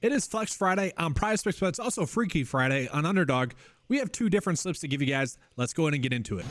It is Flex Friday on PrizePicks, but it's also Freaky Friday on Underdog. We have two different slips to give you guys. Let's go ahead and get into it.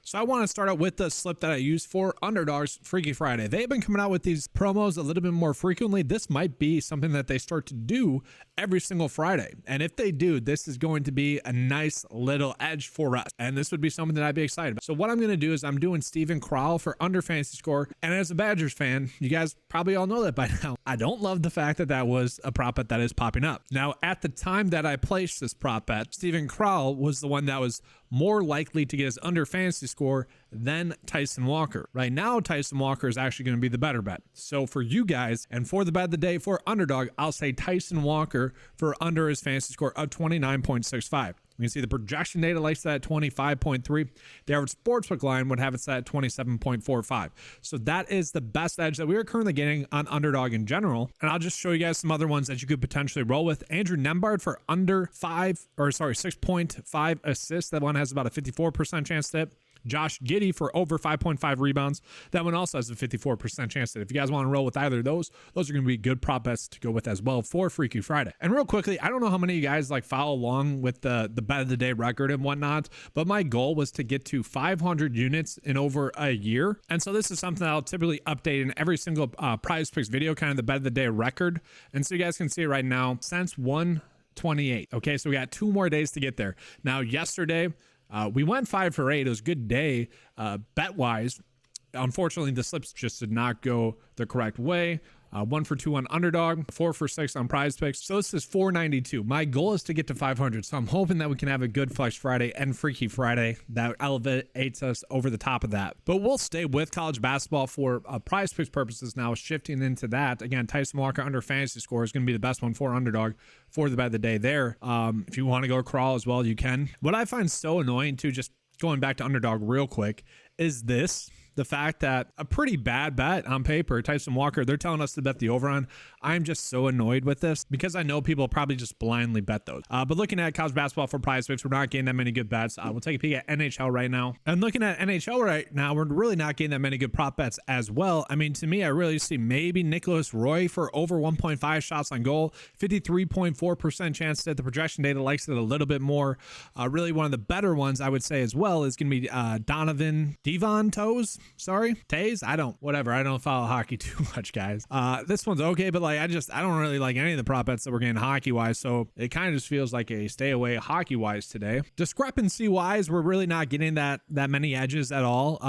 So I want to start out with the slip that I use for Underdog's Freaky Friday. They've been coming out with these promos a little bit more frequently. This might be something that they start to do every single Friday. And if they do, this is going to be a nice little edge for us. And this would be something that I'd be excited about. So what I'm going to do is I'm doing Steven Crowell for under fantasy score. And as a Badgers fan, you guys probably all know that by now. I don't love the fact that that was a prop bet that is popping up. Now, at the time that I placed this prop bet, Steven Crowell was the one that was more likely to get his under fantasy score than Tyson Walker. Right now, Tyson Walker is actually going to be the better bet. So for you guys, and for the bet of the day for Underdog, I'll say Tyson Walker for under his fantasy score of 29.65. We can see the projection data likes that at 25.3. The average sportsbook line would have it set at 27.45. So that is the best edge that we are currently getting on Underdog in general. And I'll just show you guys some other ones that you could potentially roll with. Andrew Nembhard for under 6.5 assists. That one has about a 54% chance to hit. Josh Giddey for over 5.5 rebounds. That one also has a 54% chance that if you guys want to roll with either of those are going to be good prop bets to go with as well for Freaky Friday. And real quickly, I don't know how many of you guys like follow along with the bet of the day record and whatnot, but my goal was to get to 500 units in over a year. And so this is something that I'll typically update in every single PrizePicks video, kind of the bet of the day record. And so you guys can see it right now since 1/28. Okay, so we got 2 more days to get there. Now, yesterday, we went 5 for 8. It was a good day bet-wise. Unfortunately, the slips just did not go the correct way. 1 for 2 on Underdog, 4 for 6 on PrizePicks. So this is 492. My goal is to get to 500. So I'm hoping that we can have a good Flex Friday and Freaky Friday that elevates us over the top of that. But we'll stay with college basketball for PrizePicks purposes now, shifting into that. Again, Tyson Walker under fantasy score is going to be the best one for Underdog for the bet of the day there. If you want to go crawl as well, you can. What I find so annoying too, just going back to Underdog real quick, is this. The fact that a pretty bad bet on paper, Tyson Walker, they're telling us to bet the over on. I'm just so annoyed with this because I know people probably just blindly bet those. But looking at college basketball for PrizePicks, we're not getting that many good bets. We'll take a peek at NHL right now. And looking at NHL right now, we're really not getting that many good prop bets as well. I mean, to me, I really see maybe Nicholas Roy for over 1.5 shots on goal, 53.4% chance to hit. The projection data likes it a little bit more. Really one of the better ones I would say as well is going to be Devon Toes. Taze. I don't follow hockey too much, guys. This one's okay, but like I don't really like any of the prop bets that we're getting hockey wise, so it kind of just feels like a stay away hockey wise today. Discrepancy wise, we're really not getting that many edges at all.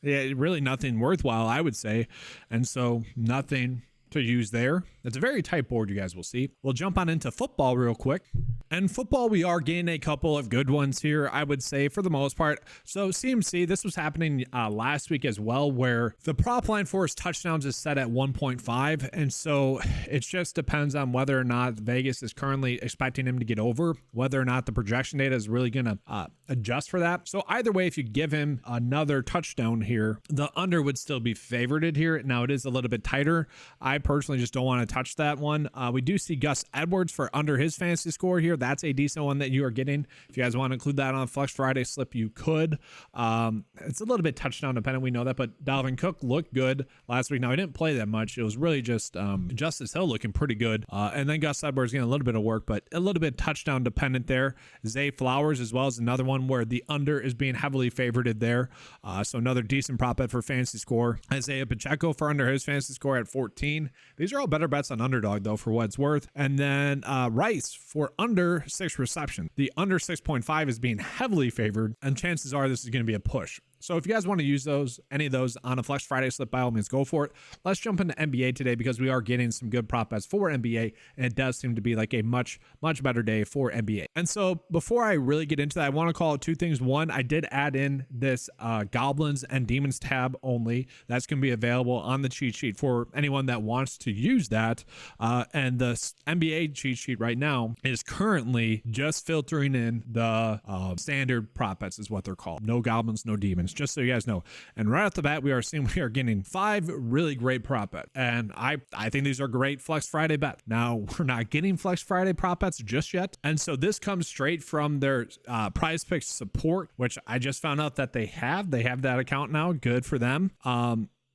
Really nothing worthwhile, I would say, and so nothing to use there. It's a very tight board, you guys will see. We'll jump on into football real quick. And football, we are getting a couple of good ones here, I would say, for the most part. So CMC, this was happening last week as well, where the prop line for his touchdowns is set at 1.5. And so it just depends on whether or not Vegas is currently expecting him to get over, whether or not the projection data is really going to adjust for that. So either way, if you give him another touchdown here, the under would still be favorited here. Now it is a little bit tighter. I personally just don't want to touch that one. We do see Gus Edwards for under his fantasy score here. That's a decent one that you are getting. If you guys want to include that on Flex Friday slip, you could. It's a little bit touchdown dependent. We know that, but Dalvin Cook looked good last week. Now he didn't play that much. It was really just Justice Hill looking pretty good. And then Gus Edwards getting a little bit of work, but a little bit touchdown dependent there. Zay Flowers as well as another one where the under is being heavily favorited there. So another decent prop bet for fantasy score. Isaiah Pacheco for under his fantasy score at 14. These are all better bets on Underdog though, for what it's worth. And then Rice for under 6 reception. The under 6.5 is being heavily favored, and chances are this is going to be a push. So if you guys want to use any of those on a Flex Friday slip, by all means, go for it. Let's jump into NBA today because we are getting some good prop bets for NBA, and it does seem to be like a much better day for NBA. And so before I really get into that, I want to call out 2 things. One, I did add in this Goblins and Demons tab only. That's going to be available on the cheat sheet for anyone that wants to use that. And the NBA cheat sheet right now is currently just filtering in the standard prop bets is what they're called. No Goblins, no Demons. Just so you guys know. And right off the bat, we are getting 5 really great prop bets. And I think these are great Flex Friday bets. Now, we're not getting Flex Friday prop bets just yet. And so this comes straight from their PrizePicks support, which I just found out that they have. They have that account now. Good for them.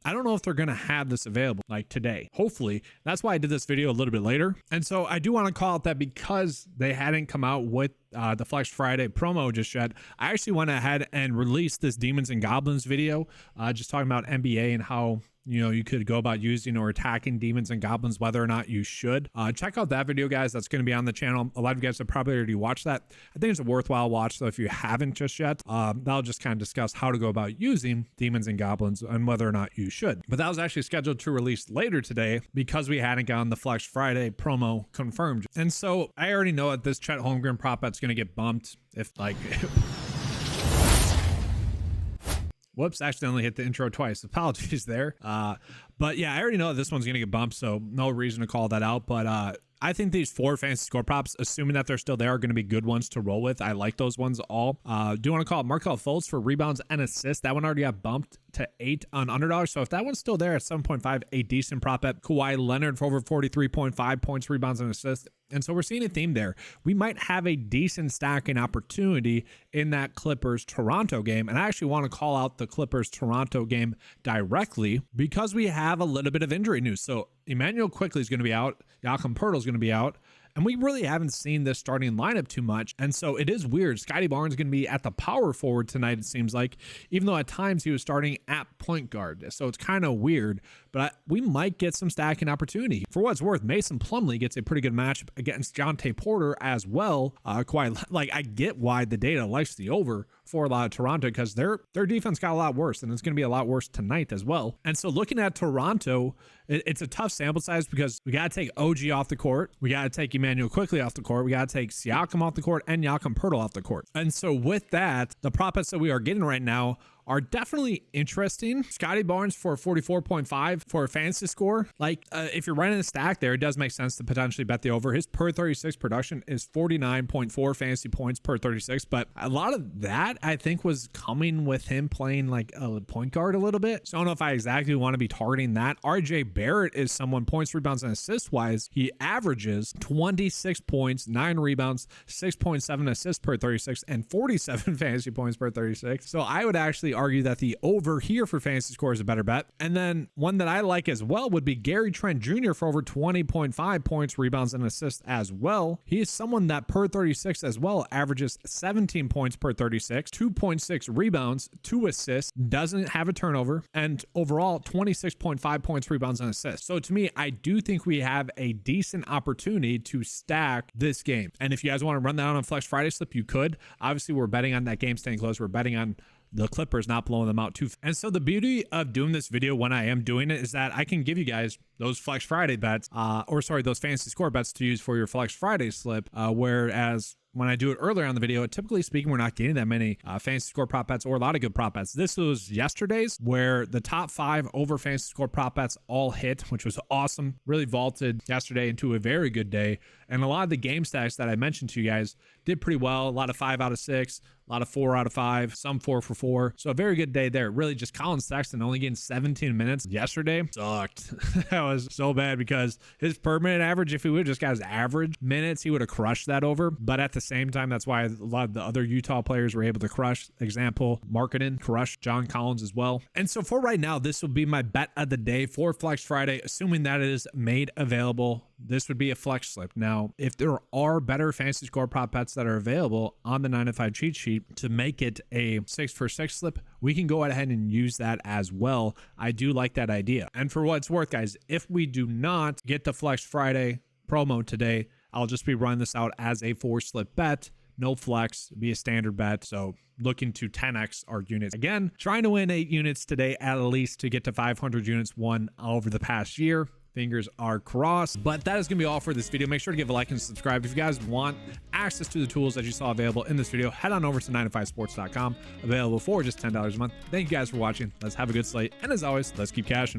I don't know if they're going to have this available like today. Hopefully. That's why I did this video a little bit later. And so I do want to call it that because they hadn't come out with the Flex Friday promo just yet. I actually went ahead and released this Demons and Goblins video, just talking about NBA and how, you know, you could go about using or attacking demons and goblins, whether or not you should. Check out that video, guys. That's going to be on the channel. A lot of you guys have probably already watched that. I think it's a worthwhile watch, though, if you haven't just yet. That'll just kind of discuss how to go about using demons and goblins and whether or not you should. But that was actually scheduled to release later today because we hadn't gotten the Flex Friday promo confirmed. And so I already know that this Chet Holmgren prop bet's going to get bumped if like... Whoops, accidentally hit the intro twice. Apologies there. But yeah, I already know that this one's going to get bumped, so no reason to call that out. But I think these 4 fantasy score props, assuming that they're still there, are going to be good ones to roll with. I like those ones all. Do you want to call it Markelle Fultz for rebounds and assists? That one already got bumped to 8 on Underdog. So if that one's still there at 7.5, a decent prop bet. Kawhi Leonard for over 43.5 points, rebounds, and assists. And so we're seeing a theme there. We might have a decent stacking opportunity in that Clippers-Toronto game. And I actually want to call out the Clippers-Toronto game directly because we have a little bit of injury news. So Emmanuel Quickley is going to be out. Jakob Poeltl is going to be out. And we really haven't seen this starting lineup too much. And so it is weird. Scotty Barnes is going to be at the power forward tonight, it seems like, even though at times he was starting at point guard. So it's kind of weird, but we might get some stacking opportunity. For what it's worth, Mason Plumlee gets a pretty good matchup against Jontay Porter as well. I get why the data likes the over for a lot of Toronto because their defense got a lot worse, and it's going to be a lot worse tonight as well. And so looking at Toronto, it's a tough sample size because we got to take OG off the court. We got to take Emmanuel Quickley off the court. We got to take Siakam off the court and Jakob Poeltl off the court. And so with that, the prop bets that we are getting right now are definitely interesting. Scotty Barnes for 44.5 for a fantasy score. If you're running a stack there, it does make sense to potentially bet the over. His per 36 production is 49.4 fantasy points per 36, but a lot of that I think was coming with him playing like a point guard a little bit. So I don't know if I exactly want to be targeting that. RJ Barrett is someone points, rebounds, and assists wise. He averages 26 points, 9 rebounds, 6.7 assists per 36, and 47 fantasy points per 36. So I would actually argue that the over here for fantasy score is a better bet. And then one that I like as well would be Gary Trent Jr. for over 20.5 points, rebounds, and assists as well. He is someone that per 36 as well averages 17 points per 36, 2.6 rebounds, 2 assists, doesn't have a turnover, and overall 26.5 points, rebounds, and assists. So to me, I do think we have a decent opportunity to stack this game. And if you guys want to run that on a Flex Friday slip, you could. Obviously, we're betting on that game staying close. We're betting on the Clippers not blowing them out too. And so the beauty of doing this video when I am doing it is that I can give you guys those Flex Friday bets, those fantasy score bets to use for your Flex Friday slip. Whereas when I do it earlier on the video, typically speaking, we're not getting that many fantasy score prop bets or a lot of good prop bets. This was yesterday's where the top 5 over fantasy score prop bets all hit, which was awesome. Really vaulted yesterday into a very good day. And a lot of the game stacks that I mentioned to you guys did pretty well. A lot of 5 out of 6, a lot of 4 out of 5, some 4 for 4. So a very good day there. Really just Colin Sexton only getting 17 minutes yesterday sucked. That was so bad because his per minute average, if he would have just got his average minutes, he would have crushed that over. But at the same time, that's why a lot of the other Utah players were able to crush. Example, Markkanen crushed John Collins as well. And so for right now, this will be my bet of the day for Flex Friday, assuming that it is made available. This would be a flex slip. Now, if there are better fantasy score prop bets that are available on the 9-to-5 cheat sheet to make it a 6-for-6 slip, we can go ahead and use that as well. I do like that idea. And for what it's worth, guys, if we do not get the Flex Friday promo today, I'll just be running this out as a 4-slip bet. No flex, be a standard bet. So looking to 10x our units. Again, trying to win 8 units today at least to get to 500 units won over the past year. Fingers are crossed. But that is going to be all for this video. Make sure to give a like and subscribe. If you guys want access to the tools that you saw available in this video, head on over to 9to5sports.com. Available for just $10 a month. Thank you guys for watching. Let's have a good slate. And as always, let's keep cashing.